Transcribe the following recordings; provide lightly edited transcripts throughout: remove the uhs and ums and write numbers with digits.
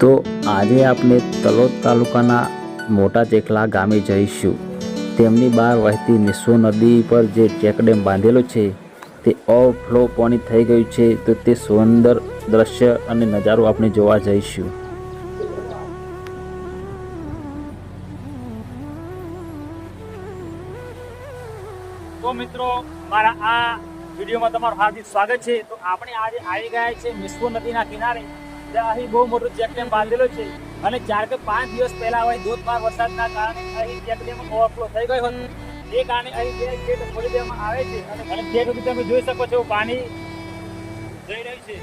તો આજે આપણે તલોદ તાલુકાના મોટા ચેખલા ગામે જઈશું. તેમની બહાર વહેતી નિસ્સો નદી પર જે ચેકડેમ બાંધેલો છે તે ઓવરફ્લો પાણી થઈ ગયું છે. તો તે સુંદર દ્રશ્ય અને નજારો આપણે જોવા જઈશું. તો મિત્રો, મારા આ વિડીયોમાં તમારું હાર્દિક સ્વાગત છે. તો આપણે આજે આવી ગયા છે નિસ્સો નદીના કિનારે, જ્યાં અહીં બહુ મોટો ચેકડેમ બાંધેલો છે. અને 4 કે 5 દિવસ પહેલા હવે ધોધમાર વરસાદના કારણે અહીં ચેકડેમ ઓવરફ્લો થઈ ગયો હતો. એ કારણે અહીં 2 ગેટ ખોલી દેવામાં આવે છે અને ગેટ સુધી તમે જોઈ શકો છો પાણી જઈ રહ્યું છે.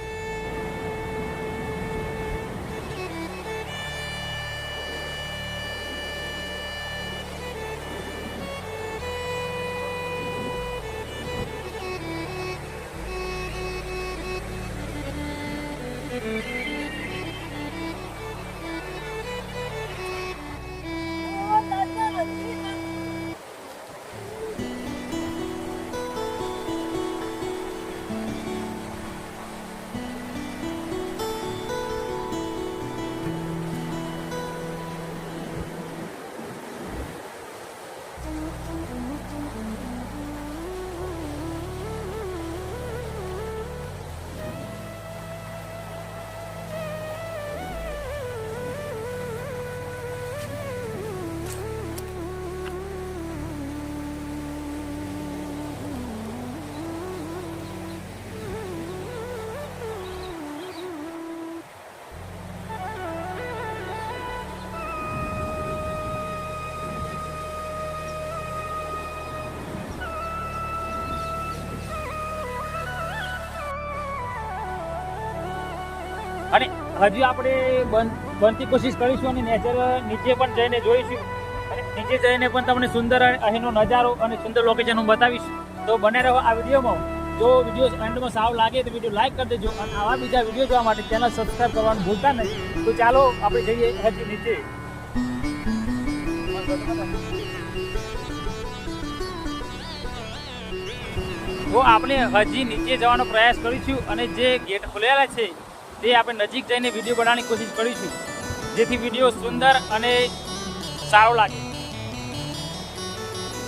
અને હજી આપણે બનતી કોશિશ કરીશું અને નેચર નીચે પણ જઈને જોઈશું. અને નીચે જઈને પણ તમને સુંદર અહીંનો નજારો અને સુંદર લોકેશન હું બતાવીશ. તો બને રહો આ વિડીયોમાં. જો વિડીયો એન્ડમાં સાવ લાગે તો વિડીયો લાઈક કરી દેજો અને આવા બીજા વિડીયો જોવા માટે ચેનલ સબસ્ક્રાઈબ કરવાનું ભૂલતા નહીં. તો ચાલો આપણે જઈએ હજી નીચે. તો આપણે હજી નીચે જવાનો પ્રયાસ કરીશું અને જે ગેટ ખોલેલા છે તે આપણે નજીક જઈને વિડીયો બનાવવાની કોશિશ કરીશું, જેથી વિડીયો સુંદર અને સારો લાગે.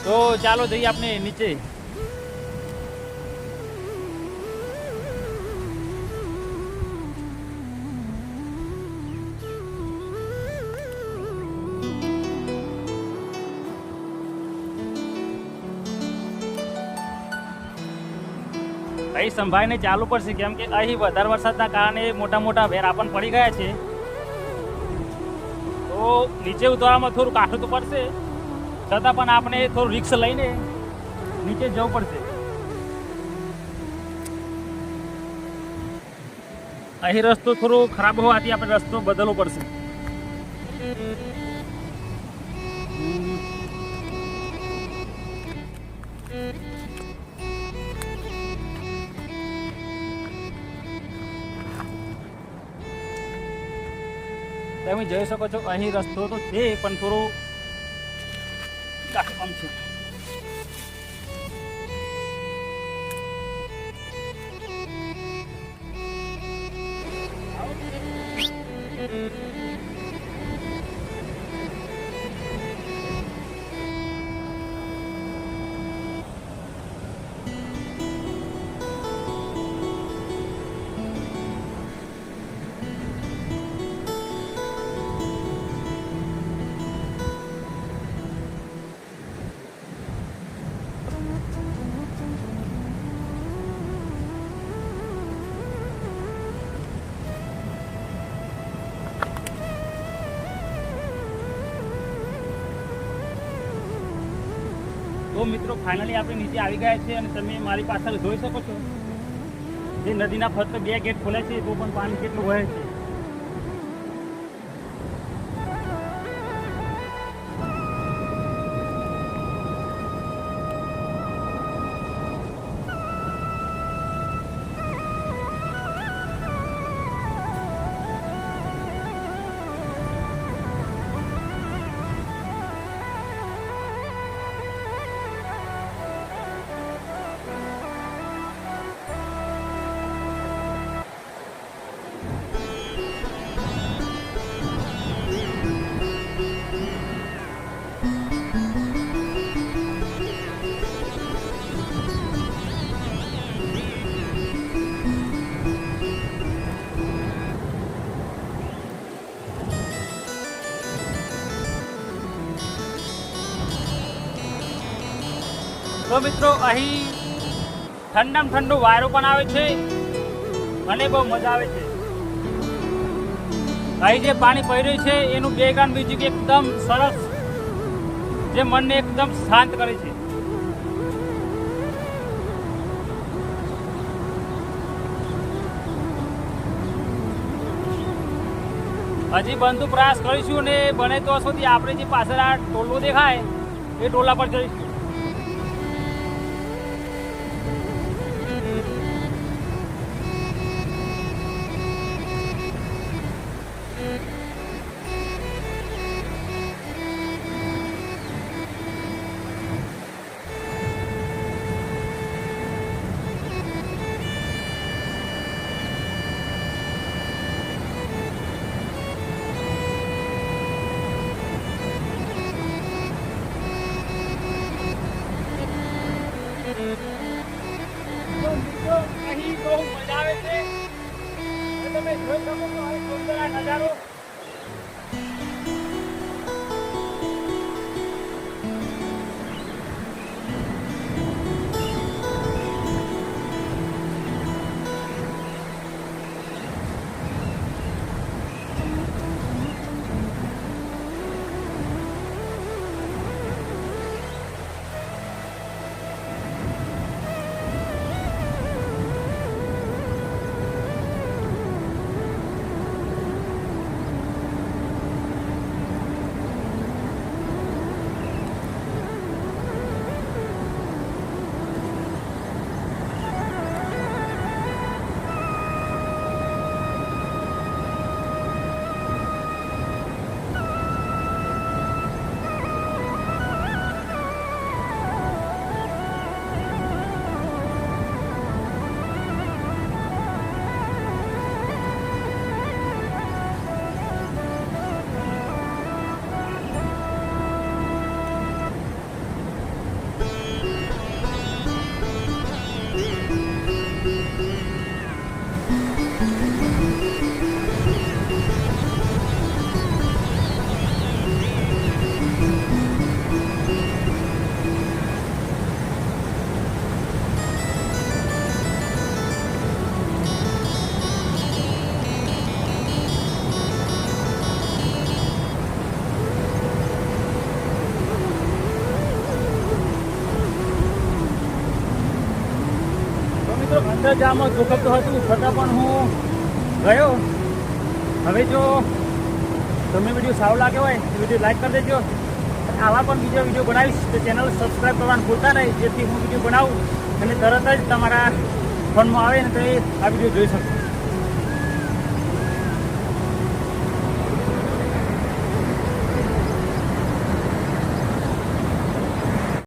તો ચાલો જઈએ આપણે નીચે. અહીં સંભાળીને ચાલુ પડશે, કેમ કે અહીં વધારે વરસાદના કારણે મોટા મોટા વેરા પણ પડી ગયા છે. તો નીચે ઉતરવામાં થોડું કાઠું તો પડશે, છતાં પણ આપણે થોડું રિસ્ક લઈને નીચે જવું પડશે. અહીં રસ્તો થોડો ખરાબ હોવાથી આપણે રસ્તો બદલવો પડશે. તમે જોઈ શકો છો અહીં રસ્તો તો છે પણ થોડું કામ છે. તો મિત્રો, ફાઇનલી આપણે નીચે આવી ગયા છે અને તમે મારી પાછળ જોઈ શકો છો જે નદીના ફક્ત 2 ગેટ ખોલ્યા છે, તો પણ પાણી કેટલું વહે છે. તો મિત્રો અહીં ઠંડામાં ઠંડુ વાયરો પણ આવે છે અને બહુ મજા આવે છે. અહીં જે પાણી પડી રહ્યું છે એનું બેકગ્રાઉન્ડ મ્યુઝિક એકદમ સરસ, જે મનને એકદમ શાંત કરે છે. હજી બંધુ પ્રયાસ કરીશું અને બને તો સુધી આપણે જે પાછળ આ ટોલો દેખાય એ ટોલા પર જઈશું. તો મિત્રો અહીં બહુ મજા આવે છે. તમે જોઈ શકો છો અહીં સુંદર આ નજારો. અંદર જવામાં જોખમ તો હતું, છતાં પણ હું ગયો. હવે જો તમને વિડીયો સારો લાગ્યો હોય તો વિડીયો લાઈક કરી દેજો. આવા પણ બીજા વિડીયો બનાવીશ તો ચેનલ સબસ્ક્રાઈબ કરવાનું ભૂલતા નહીં, જેથી હું વિડીયો બનાવું અને તરત જ તમારા ફોનમાં આવે ને તો એ આ વિડીયો જોઈ શકું.